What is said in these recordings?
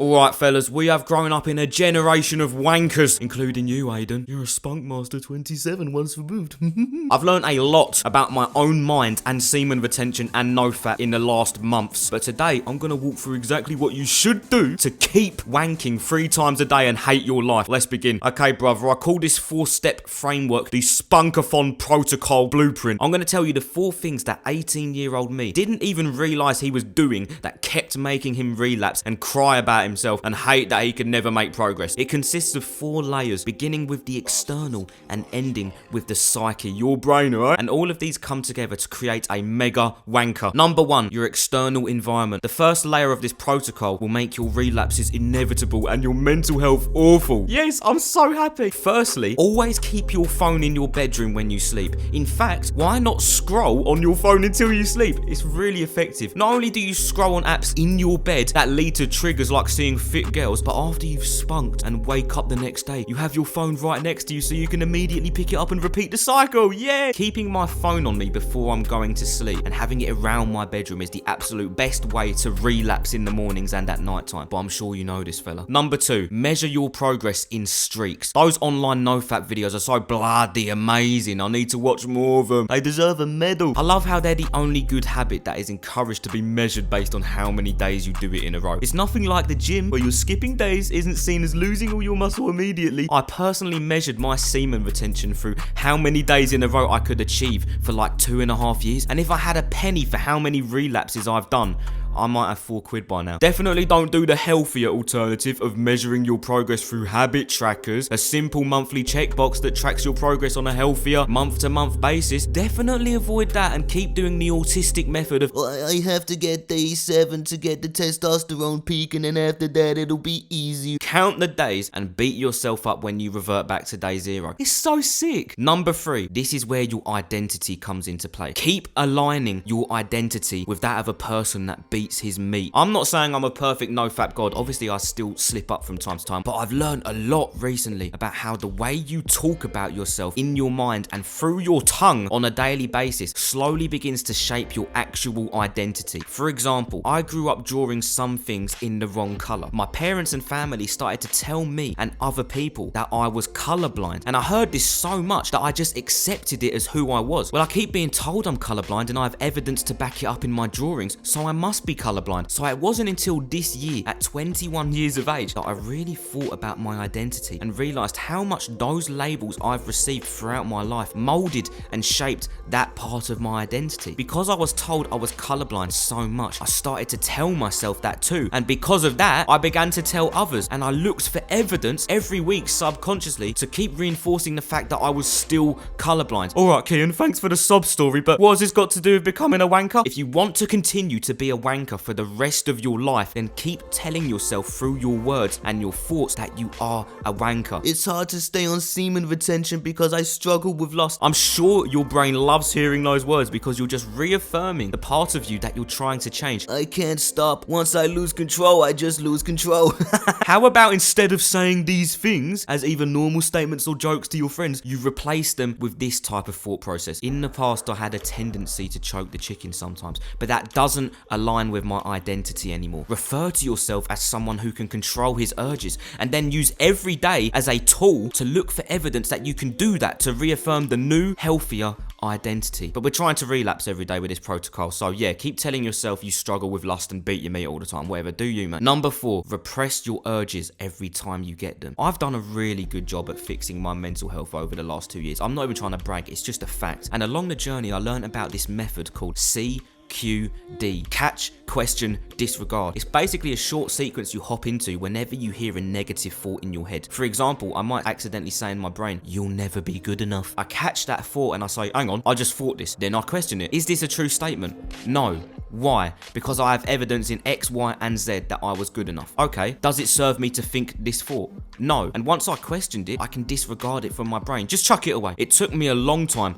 Alright fellas, we have grown up in a generation of wankers, including you, Aiden. You're a spunk master 27 once removed. I've learned a lot about my own mind and semen retention and nofap in the last months, but today I'm gonna walk through exactly what you should do to keep wanking 3 times a day and hate your life. Let's begin. Okay brother, I call this 4-step framework the Spunkathon Protocol Blueprint. I'm gonna tell you the 4 things that 18-year-old me didn't even realise he was doing that kept making him relapse and cry about himself and hate that he could never make progress. It consists of 4 layers, beginning with the external and ending with the psyche, your brain, alright? And all of these come together to create a mega wanker. Number 1, your external environment. The first layer of this protocol will make your relapses inevitable and your mental health awful. Yes, I'm so happy. Firstly, always keep your phone in your bedroom when you sleep. In fact, why not scroll on your phone until you sleep? It's really effective. Not only do you scroll on apps in your bed that lead to triggers like seeing fit girls, but after you've spunked and wake up the next day, you have your phone right next to you so you can immediately pick it up and repeat the cycle. Yeah! Keeping my phone on me before I'm going to sleep and having it around my bedroom is the absolute best way to relapse in the mornings and at night time, but I'm sure you know this fella. Number 2, measure your progress in streaks. Those online nofap videos are so bloody amazing. I need to watch more of them. They deserve a medal. I love how they're the only good habit that is encouraged to be measured based on how many days you do it in a row. It's nothing like the gym where you're skipping days isn't seen as losing all your muscle immediately. I personally measured my semen retention through how many days in a row I could achieve for like 2.5 years, and if I had a penny for how many relapses I've done, I might have £4 by now. Definitely don't do the healthier alternative of measuring your progress through habit trackers, a simple monthly checkbox that tracks your progress on a healthier month-to-month basis. Definitely avoid that and keep doing the autistic method of I have to get day 7 to get the testosterone peak, and then after that it'll be easy. Count the days and beat yourself up when you revert back to day 0. It's so sick. Number 3, this is where your identity comes into play. Keep aligning your identity with that of a person that beats his meat. I'm not saying I'm a perfect nofap god. Obviously I still slip up from time to time, but I've learned a lot recently about how the way you talk about yourself in your mind and through your tongue on a daily basis slowly begins to shape your actual identity. For example, I grew up drawing some things in the wrong color. My parents and family started to tell me and other people that I was colorblind, and I heard this so much that I just accepted it as who I was. Well, I keep being told I'm colorblind and I have evidence to back it up in my drawings, so I must be colorblind. So it wasn't until this year, at 21 years of age, that I really thought about my identity and realized how much those labels I've received throughout my life molded and shaped that part of my identity. Because I was told I was colorblind so much, I started to tell myself that too, and because of that I began to tell others, and I looked for evidence every week subconsciously to keep reinforcing the fact that I was still colorblind. Alright Kian, thanks for the sob story, but what has this got to do with becoming a wanker? If you want to continue to be a wanker for the rest of your life, then keep telling yourself through your words and your thoughts that you are a wanker. It's hard to stay on semen retention because I struggle with lust. I'm sure your brain loves hearing those words because you're just reaffirming the part of you that you're trying to change. I can't stop. Once I lose control, I just lose control. How about instead of saying these things as either normal statements or jokes to your friends, you replace them with this type of thought process? In the past, I had a tendency to choke the chicken sometimes, but that doesn't align with my identity anymore. Refer to yourself as someone who can control his urges, and then use every day as a tool to look for evidence that you can do that, to reaffirm the new, healthier identity. But we're trying to relapse every day with this protocol, so yeah, keep telling yourself you struggle with lust and beat your meat all the time. Whatever, do you, man. Number 4, repress your urges every time you get them. I've done a really good job at fixing my mental health over the last 2 years. I'm not even trying to brag, it's just a fact. And along the journey I learned about this method called CQD. Catch, question, disregard. It's basically a short sequence you hop into whenever you hear a negative thought in your head. For example, I might accidentally say in my brain, "You'll never be good enough." I catch that thought and I say, hang on, I just thought this. Then I question it. Is this a true statement? No. Why? Because I have evidence in X, Y, and Z that I was good enough. Okay, does it serve me to think this thought? No. And once I questioned it, I can disregard it from my brain. Just chuck it away. It took me a long time,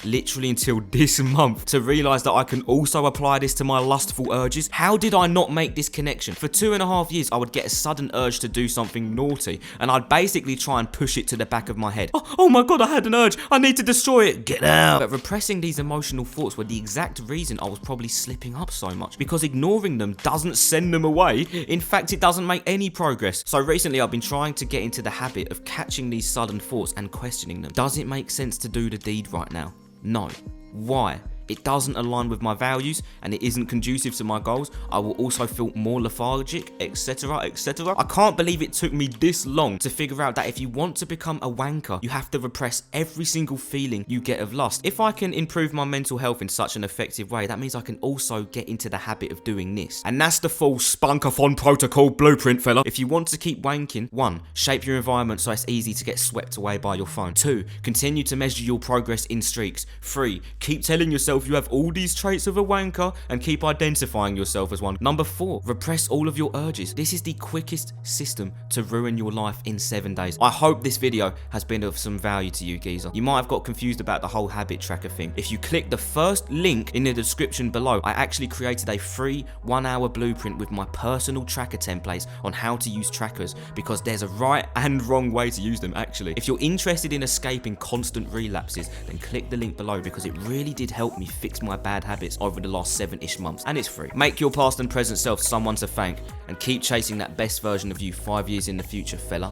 literally until this month, to realize that I can also apply this to my lustful urges? How did I not make this connection? For 2.5 years, I would get a sudden urge to do something naughty, and I'd basically try and push it to the back of my head. Oh my god, I had an urge. I need to destroy it. Get out. But repressing these emotional thoughts were the exact reason I was probably slipping up so much, because ignoring them doesn't send them away. In fact, it doesn't make any progress. So recently, I've been trying to get into the habit of catching these sudden thoughts and questioning them. Does it make sense to do the deed right now? No. Why? It doesn't align with my values and it isn't conducive to my goals. I will also feel more lethargic, etc, etc. I can't believe it took me this long to figure out that if you want to become a wanker, you have to repress every single feeling you get of lust. If I can improve my mental health in such an effective way, that means I can also get into the habit of doing this. And that's the full Spunkathon protocol blueprint, fella. If you want to keep wanking, 1. Shape your environment so it's easy to get swept away by your phone. 2. Continue to measure your progress in streaks. 3. Keep telling yourself you have all these traits of a wanker and keep identifying yourself as one. Number 4, repress all of your urges. This is the quickest system to ruin your life in 7 days. I hope this video has been of some value to you, geezer. You might have got confused about the whole habit tracker thing. If you click the first link in the description below, I actually created a free 1-hour blueprint with my personal tracker templates on how to use trackers, because there's a right and wrong way to use them actually. If you're interested in escaping constant relapses, then click the link below, because it really did help me fix my bad habits over the last 7-ish months, and it's free. Make your past and present self someone to thank, and keep chasing that best version of you 5 years in the future, fella.